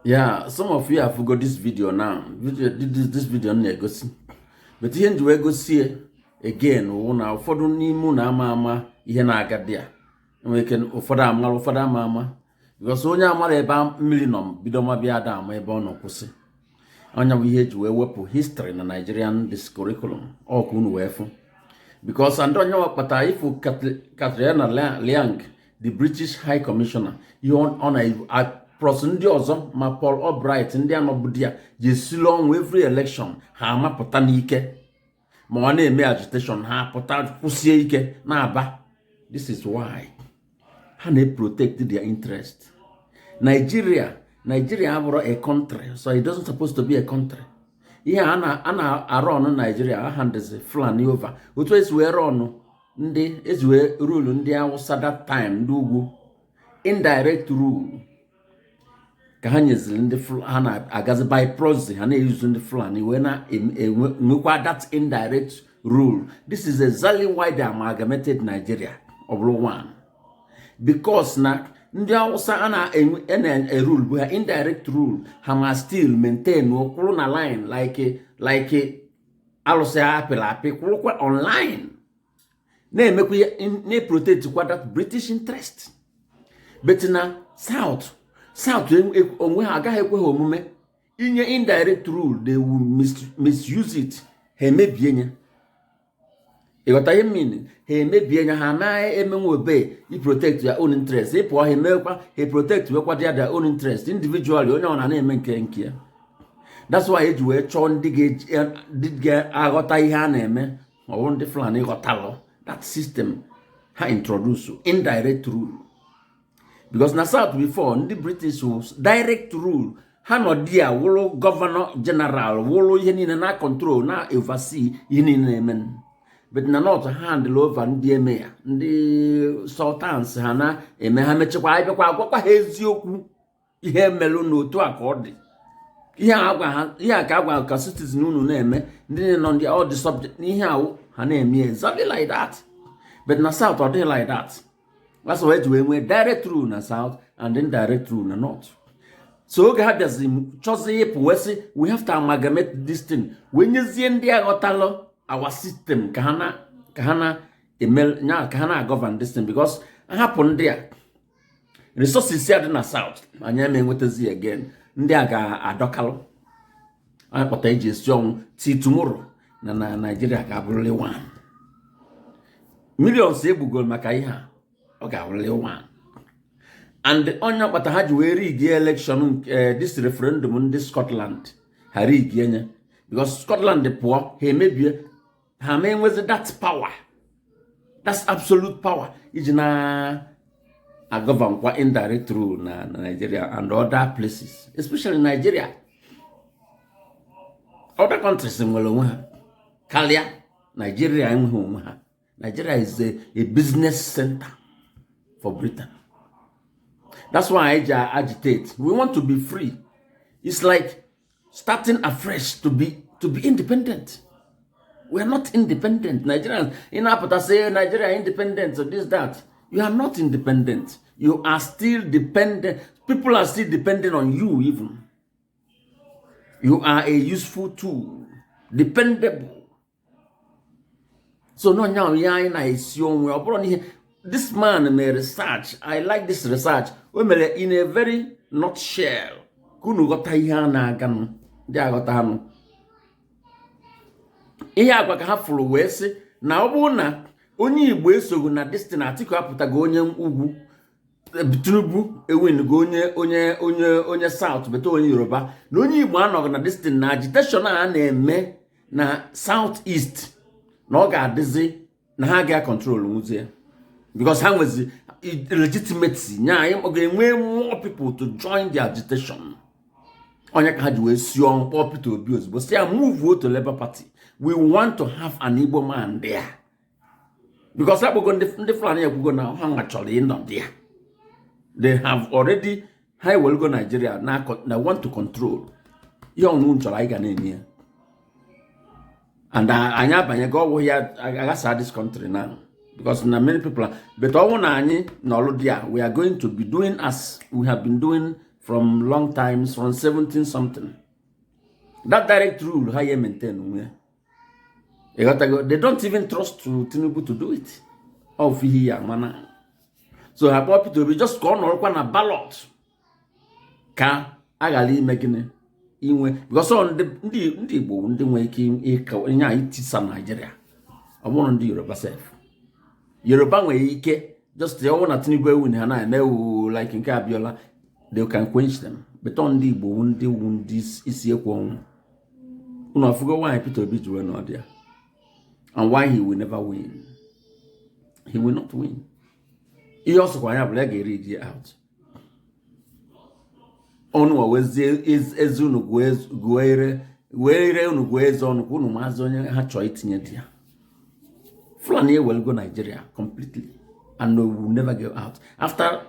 Yeah, some of you have got this video now. This video na egosi. But ihe nji wee gosi again wụ na ụfọdụ n'ime na ama ihe na-aga dị a. Enwere ike ụfọdụ amara ụfọdụ ama. Because onye amara ebe mmiri nọ bido ma bịa ada ama ebe ọ nọ kwụsị. Onye bụ ihe eji wee wepụ history na Nigerian this curriculum. Ọ ka unu wee fụ. Because and onye wakpata ifu Catriona Liang, the British High Commissioner, you on a plus ndị ọzọ ma Paul Albright ndị anọbụdi ya ji esilo ọnwụ every election ha amapụta n'ike ma ọ na-eme agitation ha pụta kwụsie ike na-aba. This is why ha na-protect their interest. Nigeria abụrụ a country, so it doesn't supposed to be a country. Ihe a na-arụ ọnụ Nigeria aha ndezi Fulani over otu esi wee rụọ ndị ezi wee rule ndị Hausa that time ndị ugwu indirect rule ka ha nyeziri ndị ha na-agazi by proxy ha na-eyuzu ndị Fulani wee na-enwekwa that indirect rule. This is exactly why they amalgamated Nigeria ọ bụrụ one, because na ndị Hausa a na-rule bụ ha indirect rule ha ma still maintain kwụrụ na line like alụsị ha apịrị apị kwụrụkwa online na-emekwa na-protect kwa that British interest. But na South onwe ha agaghị ekwe ha omume inye indirect rule. They will misuse it. Ha emebie nya ịghọta ihe mean ha emebie nya ha anaghị emenwe obe i protect your own interest. Ịpụọ ha emekwa ha protect wekwa their own interest individually. Onye ọ na-eme nke ya. That's why eji wee chọọ ndị ga-aghọta ihe a na-eme ọwụ ndị Fulani ghọtalụ that system ha introduce indirect rule. Because na South before ndị British direct rule ha nọ dia wụrụ governor general wụrụ ihe niile na control na oversee ihe niile na-eme. But na North handle over ndị eme ya ndị sultans ha na-eme ha mechekwa abịakwa agwakwa ha eziokwu ihe melụ n'otu a ka ọ dị. Ihe a ka agwa ka citizen unu na-eme ndị nọ ndị all the subject n'ihe ahụ ha na-eme exactly like that. But na South ọ dịghị like that. That's why we direct rule na South and indirect rule na North. So oge ha bịazi chọzi ịpụ wesị we have to amalgamate this thing. Wenyezie ndị aghọtalụ our system ka ha na-govern this thing, because hapụ ndị a resources ya dị na South anyị eme enwetazi again ndị a ga-adọkalụ anyị kpọta iji esi ọnwụ ti tomorrow na Nigeria ga-abụrụli one. Millions egbugoro maka ihe a ọ ga-abụrụli one. And onye ọkpata ha ji wee rig election this referendum ndị Scotland ha rig nye because Scotland pụọ ha emebie ha ma enwezi that power, that's absolute power iji na govern kwa indirect rule na Nigeria and other places, especially Nigeria. Other countries nwere onwe ha karịa Nigeria enweghị onwe ha. Nigeria is a business center for Britain. That's why I agitate. We want to be free. It's like starting afresh to be independent. We are not independent. Nigerians in Apata say Nigeria independent, so this, that. You are not independent. You are still dependent. People are still dependent on you even. You are a useful tool. Dependable. So no now this man may research. I like this research. In a very nutshell. Kunu gota ihe na agam. Dia gota hanu. Ihe agwa ka ha furu wee sị na ọ bụ na onye Igbo esoghị na destin Atiku apụtago onye ugwu Tinubu ewingo onye South beto onye Yoruba na onye Igbo anọghị na destin na agitation a na-eme na South East na ọ ga-adịzi na ha ga-control nwuzie because ha nwezi legitimacy nya anyị ga-enwe more people to join the agitation. Onye ka ha ji wee si ọnwụ kpọọ Peter Obi ozugbo si ya move to Labour Party. We want to have an Igbo man there. Because that we're the Fulani go now, hang actually in there. They have already high will go Nigeria now want to control. Young moon to like an here. And I go here, I got this country now. Because many people are but all we are going to be doing as we have been doing from long times, from 17 something. That direct rule, how you maintain. They don't even trust to Tinubu to do it. So her puppy to be just gone or a ballot. Can agali making because on the waking it is Nigeria. I want to do Yoruba self. Yoruba way just the one at Tinubu win and I know like in Kabiola, they can quench them. But on the wound this is your one. I forgot why Peter be doing not there. And why he will never win. He will not win. He also going to have like a read out. On was is Ezunu Guere Unuguez on Kunumazonia Hachoit Nedia. Fulani will go Nigeria completely and will never go out. After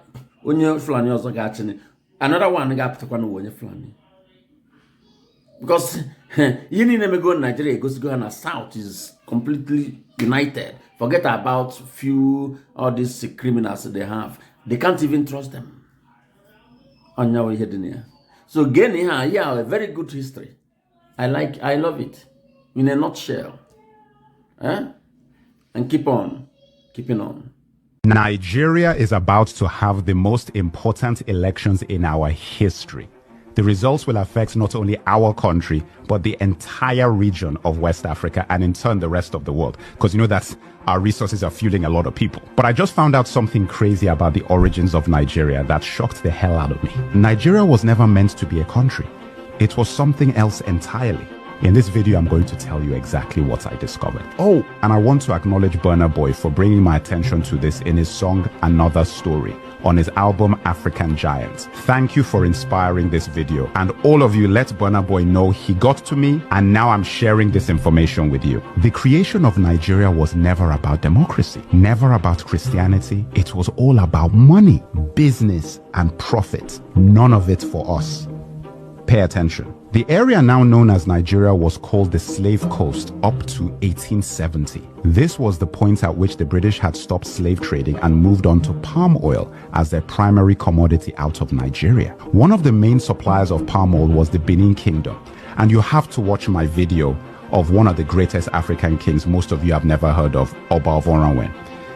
when you Fulani also got another one got to one Fulani. Because you need never go to Nigeria, goes to go on the south is completely united. Forget about few all these criminals they have. They can't even trust them. On your head in here. So Guinea, yeah, a very good history. I love it. In a nutshell. And keeping on. Nigeria is about to have the most important elections in our history. The results will affect not only our country, but the entire region of West Africa and in turn the rest of the world. Because you know that our resources are fueling a lot of people. But I just found out something crazy about the origins of Nigeria that shocked the hell out of me. Nigeria was never meant to be a country. It was something else entirely. In this video, I'm going to tell you exactly what I discovered. Oh, and I want to acknowledge Burna Boy for bringing my attention to this in his song Another Story on his album African Giants. Thank you for inspiring this video. And all of you, let Burna Boy know he got to me and now I'm sharing this information with you. The creation of Nigeria was never about democracy, never about Christianity. It was all about money, business, and profit. None of it for us. Pay attention. The area now known as Nigeria was called the Slave Coast up to 1870. This was the point at which the British had stopped slave trading and moved on to palm oil as their primary commodity out of Nigeria. One of the main suppliers of palm oil was the Benin Kingdom. And you have to watch my video of one of the greatest African kings most of you have never heard of, Oba of Oranwen.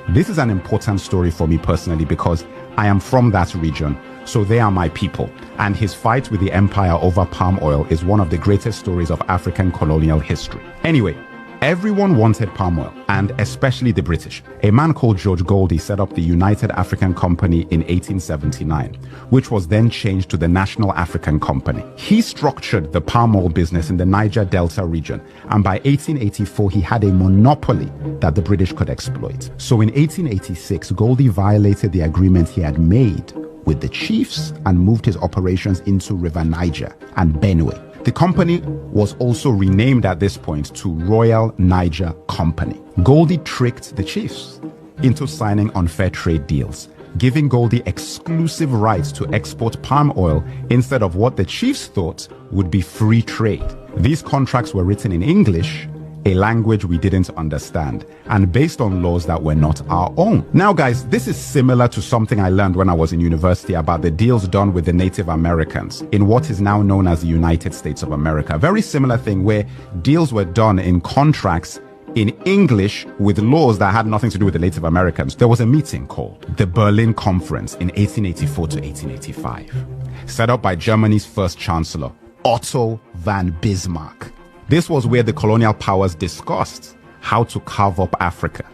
This is an important story for me personally because I am from that region. So they are my people. And his fight with the empire over palm oil is one of the greatest stories of African colonial history. Anyway, everyone wanted palm oil, and especially the British. A man called George Goldie set up the United African Company in 1879, which was then changed to the National African Company. He structured the palm oil business in the Niger Delta region, and by 1884 he had a monopoly that the British could exploit. So in 1886, Goldie violated the agreement he had made with the chiefs and moved his operations into River Niger and Benue. The company was also renamed at this point to Royal Niger Company. Goldie tricked the chiefs into signing unfair trade deals, giving Goldie exclusive rights to export palm oil instead of what the chiefs thought would be free trade. These contracts were written in English, a language we didn't understand, and based on laws that were not our own. Now guys, this is similar to something I learned when I was in university about the deals done with the Native Americans in what is now known as the United States of America. Very similar thing where deals were done in contracts in English with laws that had nothing to do with the Native Americans. There was a meeting called the Berlin Conference in 1884 to 1885, set up by Germany's first chancellor, Otto von Bismarck. This was where the colonial powers discussed how to carve up Africa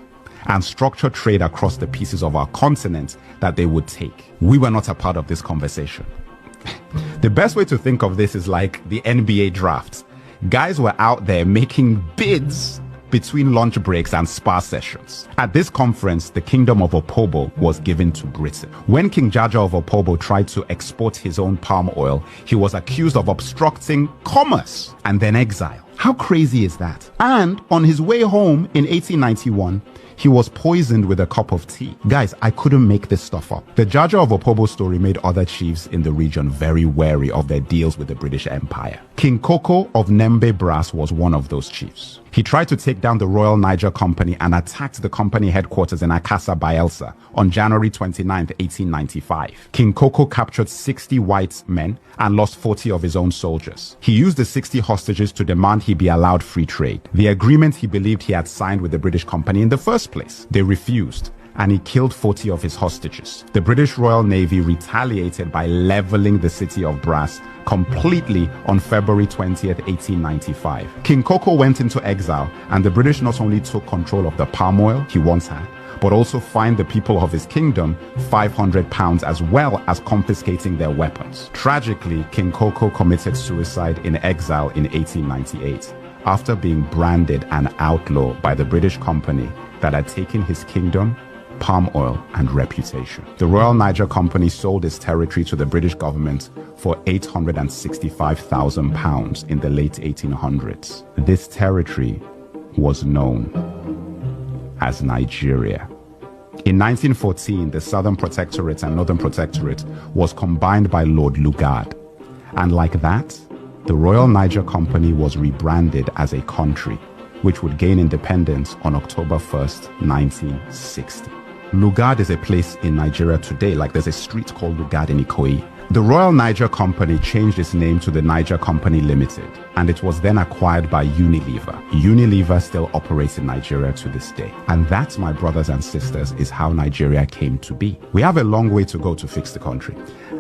and structure trade across the pieces of our continent that they would take. We were not a part of this conversation. The best way to think of this is like the NBA draft. Guys were out there making bids between lunch breaks and spa sessions. At this conference, the kingdom of Opobo was given to Britain. When King Jaja of Opobo tried to export his own palm oil, he was accused of obstructing commerce and then exiled. How crazy is that? And on his way home in 1891, he was poisoned with a cup of tea. Guys, I couldn't make this stuff up. The Jaja of Opobo story made other chiefs in the region very wary of their deals with the British Empire. King Koko of Nembe Brass was one of those chiefs. He tried to take down the Royal Niger Company and attacked the company headquarters in Akassa, Bayelsa on January 29, 1895. King Koko captured 60 white men and lost 40 of his own soldiers. He used the 60 hostages to demand he be allowed free trade, the agreement he believed he had signed with the British Company in the first place. They refused, and he killed 40 of his hostages. The British Royal Navy retaliated by leveling the city of Brass completely on February 20th, 1895. King Koko went into exile, and the British not only took control of the palm oil he once had, but also fined the people of his kingdom £500 as well as confiscating their weapons. Tragically, King Koko committed suicide in exile in 1898 after being branded an outlaw by the British Company that had taken his kingdom, palm oil, and reputation. The Royal Niger Company sold its territory to the British government for £865,000 in the late 1800s. This territory was known as Nigeria. In 1914, the Southern Protectorate and Northern Protectorate was combined by Lord Lugard. And like that, the Royal Niger Company was rebranded as a country, which would gain independence on October 1st, 1960. Lugard is a place in Nigeria today, like there's a street called Lugard in Ikoyi. The Royal Niger Company changed its name to the Niger Company Limited, and it was then acquired by Unilever. Unilever still operates in Nigeria to this day. And that, my brothers and sisters, is how Nigeria came to be. We have a long way to go to fix the country,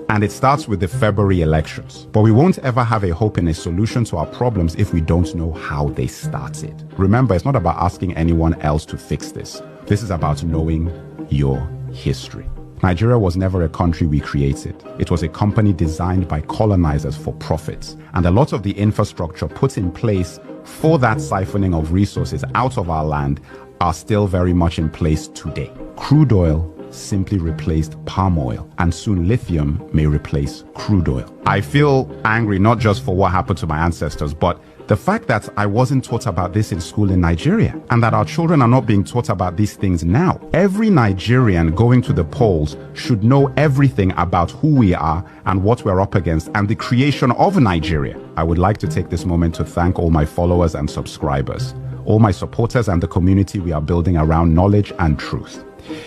and it starts with the February elections. But we won't ever have a hope in a solution to our problems if we don't know how they started. Remember, it's not about asking anyone else to fix this. This is about knowing your history. Nigeria was never a country we created. It was a company designed by colonizers for profits. And a lot of the infrastructure put in place for that siphoning of resources out of our land are still very much in place today. Crude oil simply replaced palm oil, and soon lithium may replace crude oil. I feel angry not just for what happened to my ancestors, but the fact that I wasn't taught about this in school in Nigeria, and that our children are not being taught about these things now. Every Nigerian going to the polls should know everything about who we are and what we're up against and the creation of Nigeria. I would like to take this moment to thank all my followers and subscribers, all my supporters and the community we are building around knowledge and truth.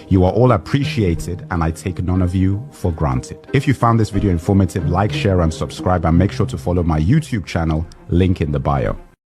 You are all appreciated, and I take none of you for granted. If you found this video informative, like, share, and subscribe, and make sure to follow my YouTube channel, link in the bio.